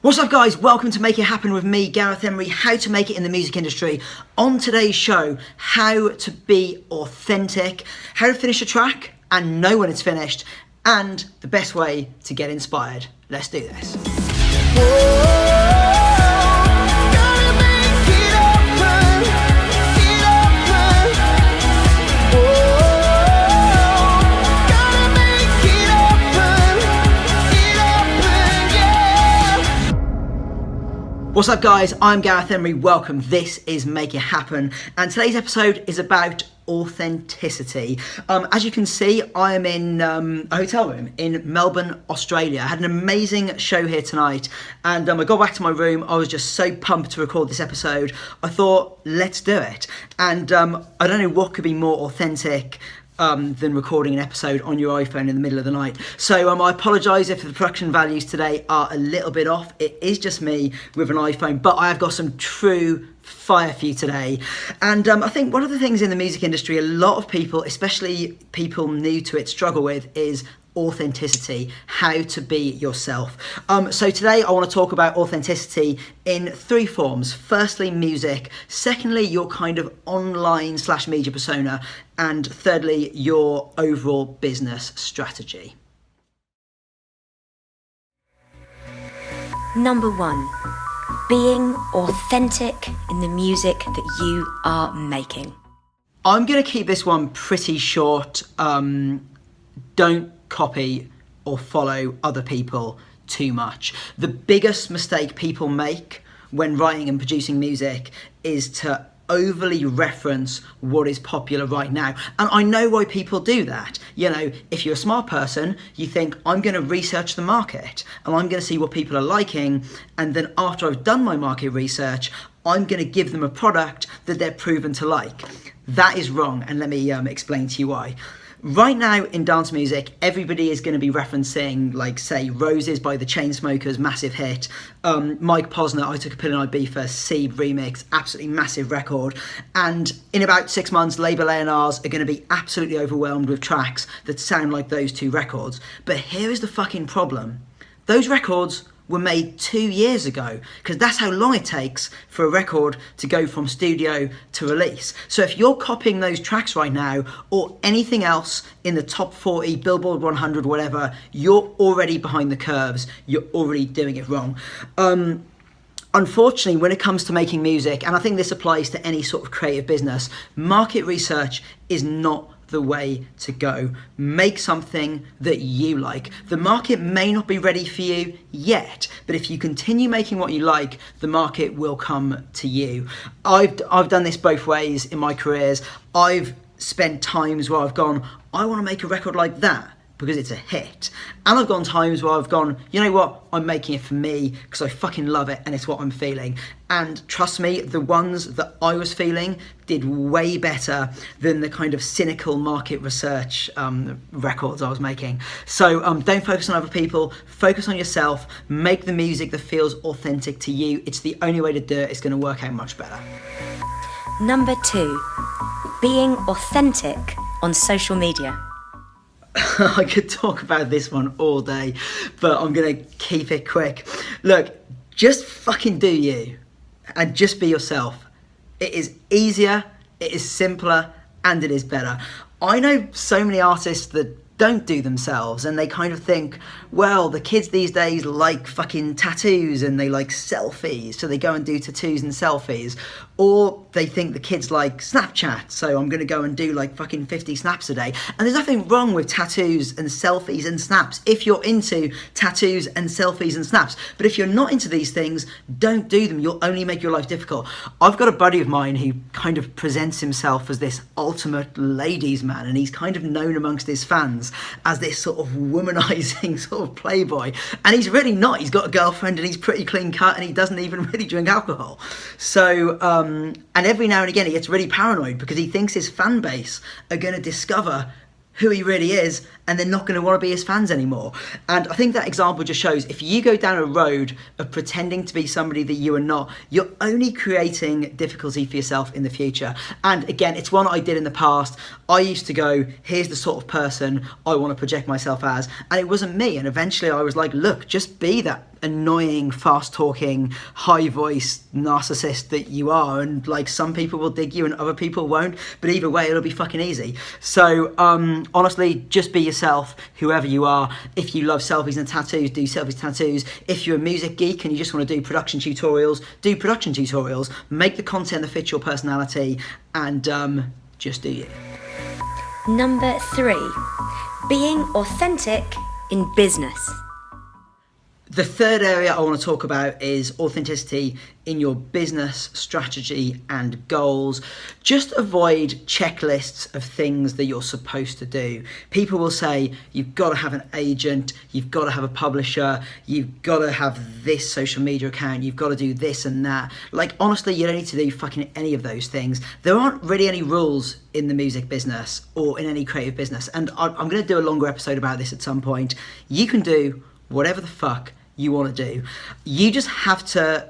What's up guys, welcome to Make It Happen with me, Gareth Emery, how to make it in the music industry. On today's show, how to be authentic, how to finish a track and know when it's finished, and the best way to get inspired. Let's do this. What's up guys, I'm Gareth Emery, welcome, this is Make It Happen, and today's episode is about authenticity. As you can see, I am in a hotel room in Melbourne, Australia. I had an amazing show here tonight, and I got back to my room. I was just so pumped to record this episode. I thought, let's do it. And I don't know what could be more authentic than recording an episode on your iPhone in the middle of the night. So I apologise if the production values today are a little bit off. It is just me with an iPhone, but I have got some true fire for you today. And I think one of the things in the music industry a lot of people, especially people new to it, struggle with is authenticity, how to be yourself. So today I want to talk about authenticity in three forms. Firstly, music. Secondly, your kind of online / media persona. And thirdly, your overall business strategy. Number 1, being authentic in the music that you are making. I'm going to keep this one pretty short. Don't copy or follow other people too much. The biggest mistake people make when writing and producing music is to overly reference what is popular right now. And I know why people do that. You know, if you're a smart person, you think, I'm going to research the market and I'm going to see what people are liking, and then after I've done my market research, I'm going to give them a product that they're proven to like. That is wrong, and let me explain to you why. Right now in dance music, everybody is going to be referencing, like, say, Roses by the Chainsmokers, massive hit. Mike Posner, I Took a Pill in Ibiza, Seed remix, absolutely massive record. And in about 6 months, label A&Rs are going to be absolutely overwhelmed with tracks that sound like those two records. But here is the fucking problem. Those records were made 2 years ago, because that's how long it takes for a record to go from studio to release. So if you're copying those tracks right now, or anything else in the top 40, Billboard 100, whatever, you're already behind the curves, you're already doing it wrong. Unfortunately, when it comes to making music, and I think this applies to any sort of creative business, market research is not the way to go. Make something that you like. The market may not be ready for you yet, but if you continue making what you like, the market will come to you. I've done this both ways in my careers. I've spent times where I've gone, I want to make a record like that because it's a hit. And I've gone times where I've gone, you know what, I'm making it for me because I fucking love it and it's what I'm feeling. And trust me, the ones that I was feeling did way better than the kind of cynical market research records I was making. So don't focus on other people, focus on yourself, make the music that feels authentic to you. It's the only way to do it. It's gonna work out much better. Number 2, being authentic on social media. I could talk about this one all day, but I'm gonna keep it quick. Look, just fucking do you and just be yourself. It is easier, it is simpler, and it is better. I know so many artists that don't do themselves, and they kind of think, well, the kids these days like fucking tattoos and they like selfies, so they go and do tattoos and selfies. Or they think the kids like Snapchat, so I'm gonna go and do like fucking 50 snaps a day. And there's nothing wrong with tattoos and selfies and snaps if you're into tattoos and selfies and snaps. But if you're not into these things, don't do them. You'll only make your life difficult. I've got a buddy of mine who kind of presents himself as this ultimate ladies man, and he's kind of known amongst his fans as this sort of womanizing sort of playboy. And he's really not. He's got a girlfriend and he's pretty clean cut and he doesn't even really drink alcohol. So, and every now and again he gets really paranoid because he thinks his fan base are going to discover who he really is and they're not going to want to be his fans anymore. And I think that example just shows, if you go down a road of pretending to be somebody that you are not, you're only creating difficulty for yourself in the future. And again, it's one I did in the past. I used to go, here's the sort of person I want to project myself as, and it wasn't me. And eventually I was like, look, just be that annoying, fast talking, high voice narcissist that you are, and like, some people will dig you and other people won't, but either way it'll be fucking easy. So honestly, just be yourself, whoever you are. If you love selfies and tattoos, do selfies, tattoos. If you're a music geek and you just want to do production tutorials, do production tutorials. Make the content that fits your personality, and just do you. Number 3, being authentic in business. The third area I want to talk about is authenticity in your business strategy and goals. Just avoid checklists of things that you're supposed to do. People will say, you've got to have an agent, you've got to have a publisher, you've got to have this social media account, you've got to do this and that. Like, honestly, you don't need to do fucking any of those things. There aren't really any rules in the music business or in any creative business. And I'm going to do a longer episode about this at some point. You can do whatever the fuck you want to do. You just have to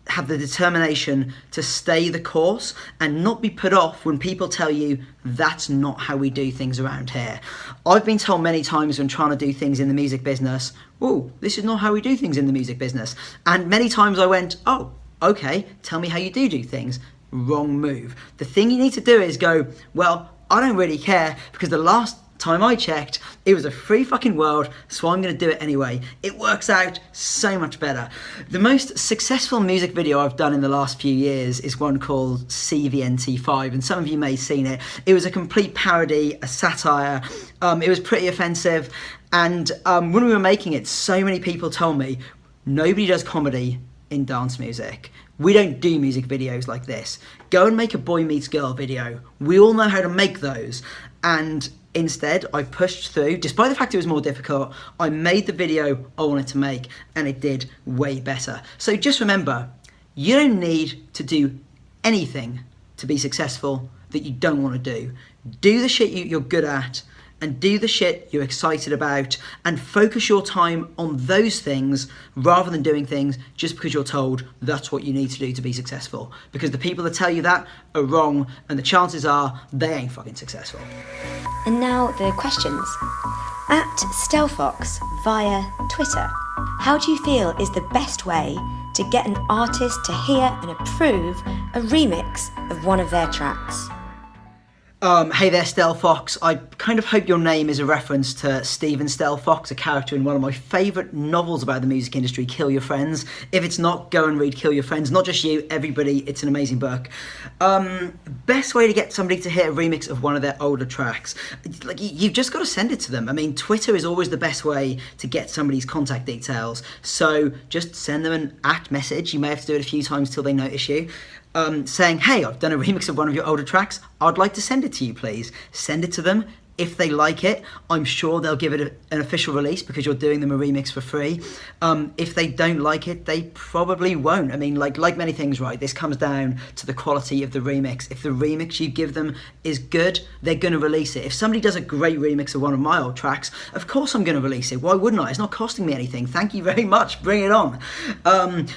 have the determination to stay the course and not be put off when people tell you that's not how we do things around here. I've been told many times when trying to do things in the music business, oh, this is not how we do things in the music business. And many times I went, oh, okay, tell me how you do things. Wrong move. The thing you need to do is go, well, I don't really care, because the last time I checked, it was a free fucking world, so I'm going to do it anyway. It works out so much better. The most successful music video I've done in the last few years is one called CVNT5, and some of you may have seen it. It was a complete parody, a satire. It was pretty offensive, and when we were making it, so many people told me, nobody does comedy in dance music. We don't do music videos like this. Go and make a boy meets girl video. We all know how to make those. And instead, I pushed through, despite the fact it was more difficult. I made the video I wanted to make, and it did way better. So just remember, you don't need to do anything to be successful that you don't want to do. Do the shit you're good at, and do the shit you're excited about, and focus your time on those things rather than doing things just because you're told that's what you need to do to be successful. Because the people that tell you that are wrong, and the chances are they ain't fucking successful. And now the questions. At Stelfox via Twitter, how do you feel is the best way to get an artist to hear and approve a remix of one of their tracks? Hey there, Stelfox. I kind of hope your name is a reference to Stephen Stelfox, a character in one of my favourite novels about the music industry, Kill Your Friends. If it's not, go and read Kill Your Friends. Not just you, everybody. It's an amazing book. Best way to get somebody to hear a remix of one of their older tracks, like, you've just got to send it to them. I mean, Twitter is always the best way to get somebody's contact details. So just send them an @message. You may have to do it a few times till they notice you. Saying, hey, I've done a remix of one of your older tracks. I'd like to send it to you, please. Send it to them. If they like it, I'm sure they'll give it an official release because you're doing them a remix for free. If they don't like it, they probably won't. I mean, like many things, right? This comes down to the quality of the remix. If the remix you give them is good, they're going to release it. If somebody does a great remix of one of my old tracks, of course I'm going to release it. Why wouldn't I? It's not costing me anything. Thank you very much. Bring it on.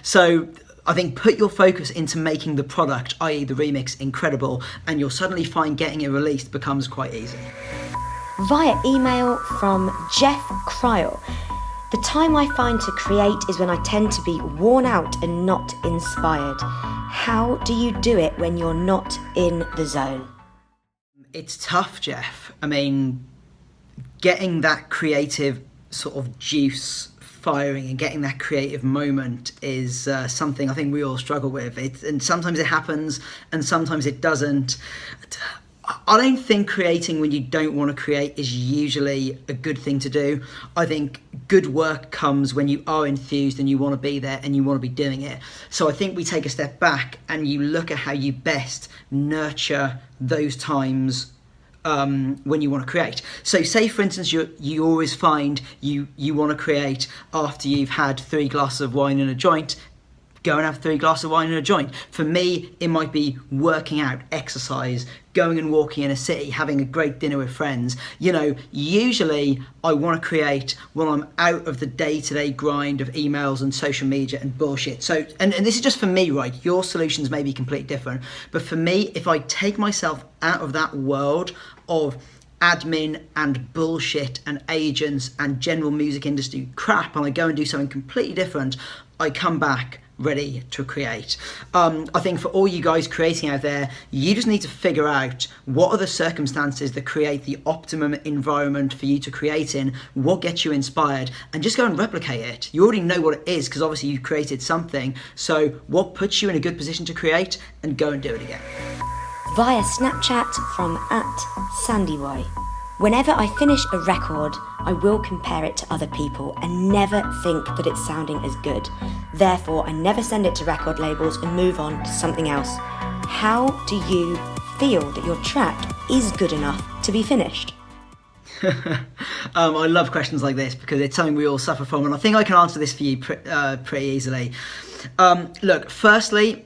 So I think put your focus into making the product, i.e. the remix, incredible, and you'll suddenly find getting it released becomes quite easy. Via email from Jeff Cryle. The time I find to create is when I tend to be worn out and not inspired. How do you do it when you're not in the zone? It's tough, Jeff. I mean, getting that creative sort of juice firing and getting that creative moment is something I think we all struggle with. And sometimes it happens and sometimes it doesn't. I don't think creating when you don't want to create is usually a good thing to do. I think good work comes when you are enthused and you want to be there and you want to be doing it. So I think we take a step back and you look at how you best nurture those times when you want to create. So say for instance you always find you want to create after you've had 3 glasses of wine and a joint. go and have 3 glasses of wine and a joint. For me, it might be working out, exercise, going and walking in a city, having a great dinner with friends. You know, usually I want to create when I'm out of the day-to-day grind of emails and social media and bullshit. So, and this is just for me, right? Your solutions may be completely different. But for me, if I take myself out of that world of admin and bullshit and agents and general music industry crap, and I go and do something completely different, I come back ready to create. I think for all you guys creating out there, you just need to figure out what are the circumstances that create the optimum environment for you to create in, what gets you inspired, and just go and replicate it. You already know what it is because obviously you've created something, so what puts you in a good position to create, and go and do it again. Via Snapchat from @SandyY. Whenever I finish a record, I will compare it to other people and never think that it's sounding as good. Therefore, I never send it to record labels and move on to something else. How do you feel that your track is good enough to be finished? I love questions like this because it's something we all suffer from, and I think I can answer this for you pretty easily. Look, firstly,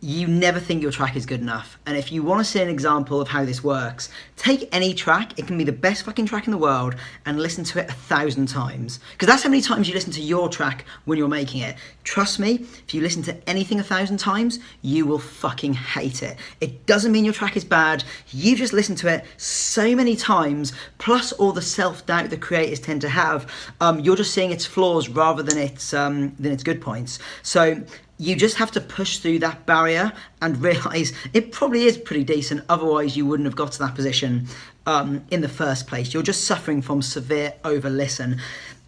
you never think your track is good enough. And if you want to see an example of how this works, take any track, it can be the best fucking track in the world, and listen to it 1,000 times. Because that's how many times you listen to your track when you're making it. Trust me, if you listen to anything 1,000 times, you will fucking hate it. It doesn't mean your track is bad. You just listen to it so many times, plus all the self-doubt that creators tend to have. You're just seeing its flaws rather than its good points. So you just have to push through that barrier and realise it probably is pretty decent, otherwise you wouldn't have got to that position in the first place. You're just suffering from severe over-listen.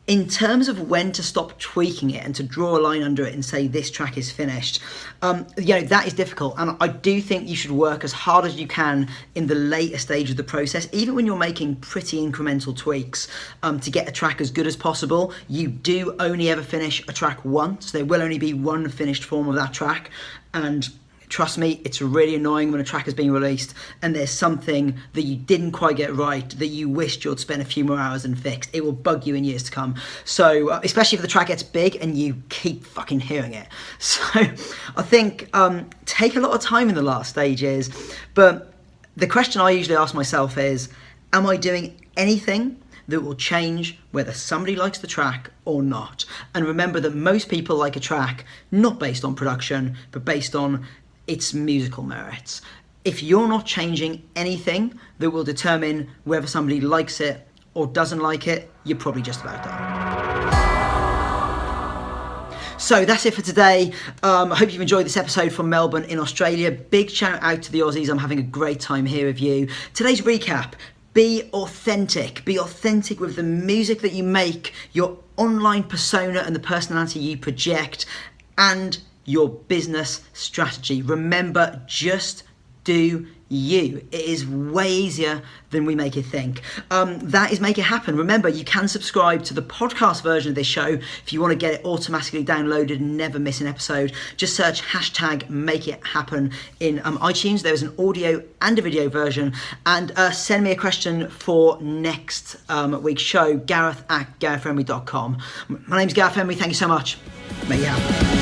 In terms of when to stop tweaking it and to draw a line under it and say this track is finished, that is difficult, and I do think you should work as hard as you can in the later stage of the process, even when you're making pretty incremental tweaks to get a track as good as possible. You do only ever finish a track once. There will only be one finished form of that track, and trust me, it's really annoying when a track is being released and there's something that you didn't quite get right that you wished you'd spent a few more hours and fixed. It will bug you in years to come. So, especially if the track gets big and you keep fucking hearing it. So, I think take a lot of time in the last stages. But the question I usually ask myself is, am I doing anything that will change whether somebody likes the track or not? And remember that most people like a track not based on production, but based on its musical merits. If you're not changing anything that will determine whether somebody likes it or doesn't like it, you're probably just about done. So that's it for today. I hope you've enjoyed this episode from Melbourne in Australia. Big shout out to the Aussies. I'm having a great time here with you. Today's recap: be authentic. Be authentic with the music that you make, your online persona and the personality you project, and your business strategy. Remember, just do you. It is way easier than we make it think. That is Make It Happen. Remember, you can subscribe to the podcast version of this show if you want to get it automatically downloaded and never miss an episode. Just search #Make It Happen in iTunes. There is an audio and a video version. And send me a question for next week's show, Gareth@GarethHenry.com. My name's Gareth Henry. Thank you so much. Make it happen.